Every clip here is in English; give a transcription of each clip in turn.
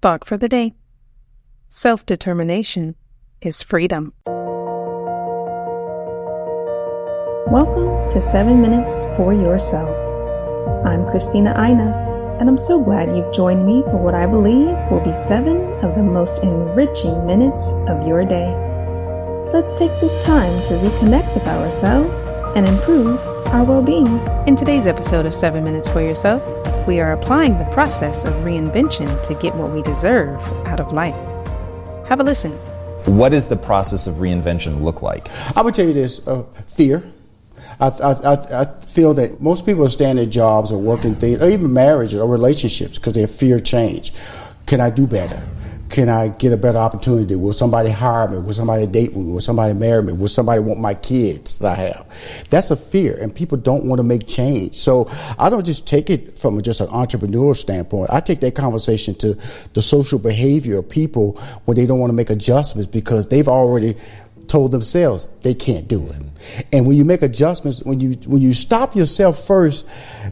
Thought for the day. Self-determination is freedom. Welcome to 7 Minutes for Yourself. I'm Christina Aina, and I'm so glad you've joined me for what I believe will be 7 of the most enriching minutes of your day. Let's take this time to reconnect with ourselves and improve our well-being. In today's episode of 7 Minutes for Yourself, we are applying the process of reinvention to get what we deserve out of life. Have a listen. What does the process of reinvention look like? I would tell you this, fear. I feel that most people are staying at jobs or working things, or even marriage or relationships, because they fear change. Can I do better? Can I get a better opportunity? Will somebody hire me? Will somebody date me? Will somebody marry me? Will somebody want my kids that I have? That's a fear, and people don't want to make change. So I don't just take it from just an entrepreneurial standpoint. I take that conversation to the social behavior of people when they don't want to make adjustments because they've already told themselves they can't do it. And when you make adjustments, when you stop yourself first,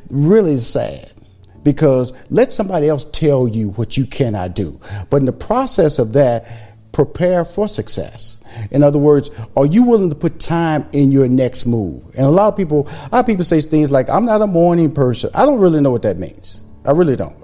really is sad. Because let somebody else tell you what you cannot do. But in the process of that, prepare for success. In other words, are you willing to put time in your next move? And a lot of people say things like, I'm not a morning person. I don't really know what that means. I really don't.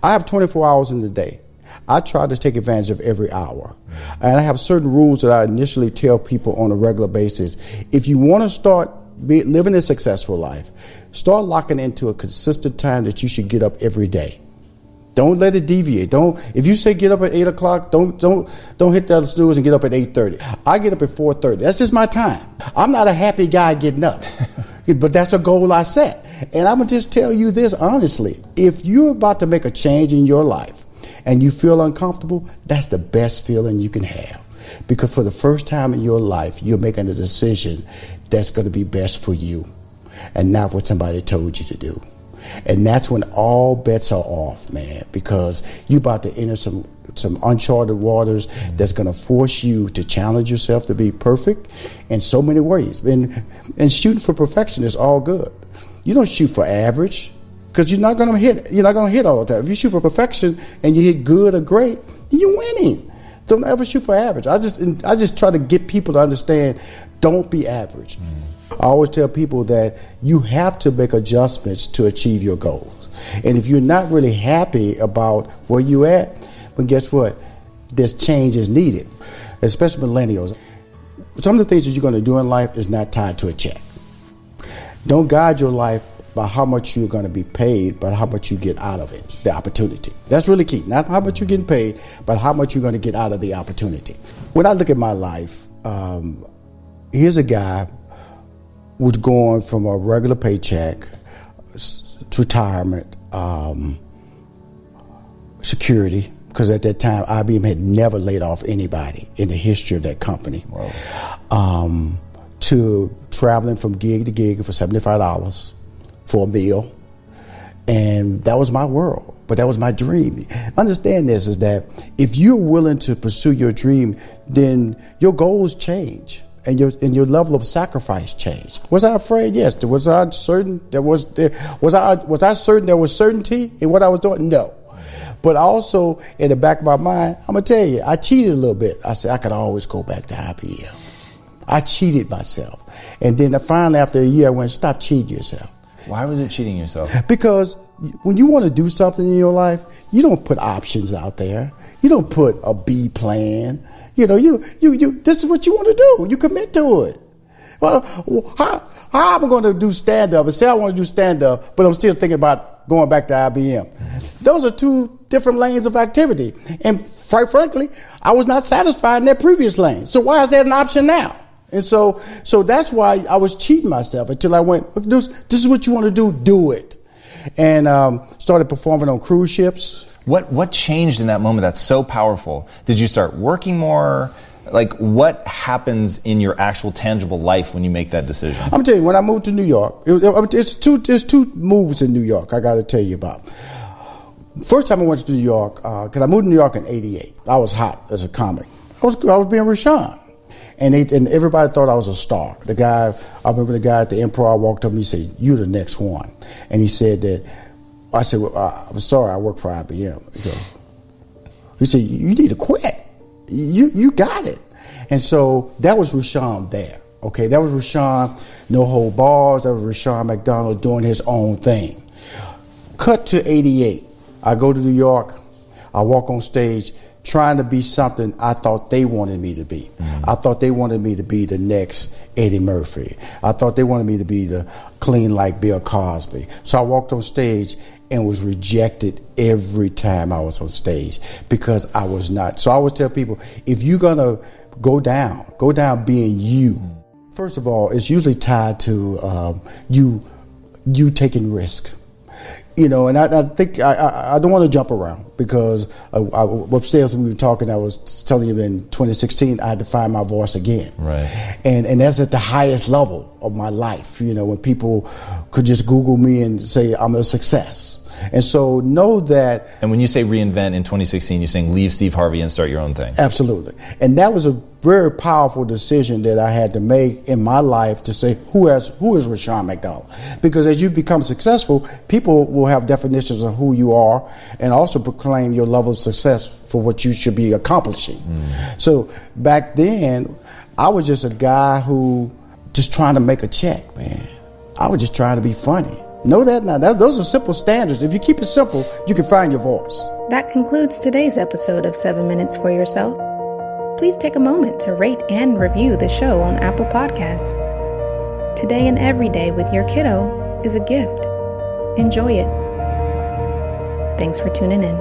I have 24 hours in the day. I try to take advantage of every hour. And I have certain rules that I initially tell people on a regular basis. If you want to start living a successful life, start locking into a consistent time that you should get up every day. Don't let it deviate. If you say get up at 8 o'clock, don't hit the other snooze and get up at 8:30. I get up at 4:30. That's just my time. I'm not a happy guy getting up, but that's a goal I set. And I'm gonna just tell you this honestly: if you're about to make a change in your life and you feel uncomfortable, that's the best feeling you can have. Because for the first time in your life, you're making a decision that's going to be best for you and not what somebody told you to do. And that's when all bets are off, man, because you're about to enter some uncharted waters that's going to force you to challenge yourself to be perfect in so many ways. And shooting for perfection is all good. You don't shoot for average because you're not going to hit all the time. If you shoot for perfection and you hit good or great, you're winning. Don't ever shoot for average. I just try to get people to understand, don't be average. I always tell people that you have to make adjustments to achieve your goals. And if you're not really happy about where you're at, but guess what? This change is needed, especially millennials. Some of the things that you're going to do in life is not tied to a check. Don't guide your life by how much you're going to be paid, but how much you get out of it, the opportunity. That's really key. Not how much you're getting paid, but how much you're going to get out of the opportunity. When I look at my life, here's a guy who's going from a regular paycheck to retirement, security, because at that time, IBM had never laid off anybody in the history of that company, to traveling from gig to gig for $75 for a meal. And that was my world, but that was my dream. Understand this, is that if you're willing to pursue your dream, then your goals change and your level of sacrifice change. Was I afraid? Yes. Was I certain there was certain there was certainty in what I was doing? No. But also in the back of my mind, I'm gonna tell you, I cheated a little bit. I said I could always go back to IBM. I cheated myself. And then finally after a year I went, stop cheating yourself. Why was it cheating yourself? Because when you want to do something in your life, you don't put options out there. You don't put a B plan. You this is what you want to do. You commit to it. Well, how am I going to do stand-up and say I want to do stand-up, but I'm still thinking about going back to IBM? Those are two different lanes of activity. And quite frankly, I was not satisfied in that previous lane. So why is that an option now? And so that's why I was cheating myself until I went, this is what you want to do it. And started performing on cruise ships. What changed in that moment that's so powerful? Did you start working more? Like, what happens in your actual tangible life when you make that decision? I'm gonna tell you, when I moved to New York, there's two moves in New York I got to tell you about. First time I went to New York, because I moved to New York in '88. I was hot as a comic. I was being Rashawn. And everybody thought I was a star. I remember the guy at the Improv walked up and he said, "You're the next one." And he said that, I said, "Well, I'm sorry, I work for IBM." He goes, We said, you need to quit. You got it. And so that was Rushion there. Okay, that was Rushion, no hold bars. That was Rushion McDonald doing his own thing. Cut to 88. I go to New York. I walk on stage trying to be something I thought they wanted me to be. Mm-hmm. I thought they wanted me to be the next Eddie Murphy. I thought they wanted me to be the clean like Bill Cosby. So I walked on stage and was rejected every time I was on stage because I was not. So I always tell people, if you're going to go down being you. First of all, it's usually tied to you taking risk. You know, and I think I don't want to jump around because upstairs when we were talking, I was telling you in 2016 I had to find my voice again. Right. And that's at the highest level of my life. You know, when people could just Google me and say I'm a success. And so know that. And when you say reinvent in 2016, you're saying leave Steve Harvey and start your own thing. Absolutely. And that was a very powerful decision that I had to make in my life to say, who is Rushion McDonald? Because as you become successful, people will have definitions of who you are and also proclaim your level of success for what you should be accomplishing. So back then, I was just a guy who just trying to make a check, man. I was just trying to be funny. Know that now. Those are simple standards. If you keep it simple, you can find your voice. That concludes today's episode of 7 Minutes for Yourself. Please take a moment to rate and review the show on Apple Podcasts. Today and every day with your kiddo is a gift. Enjoy it. Thanks for tuning in.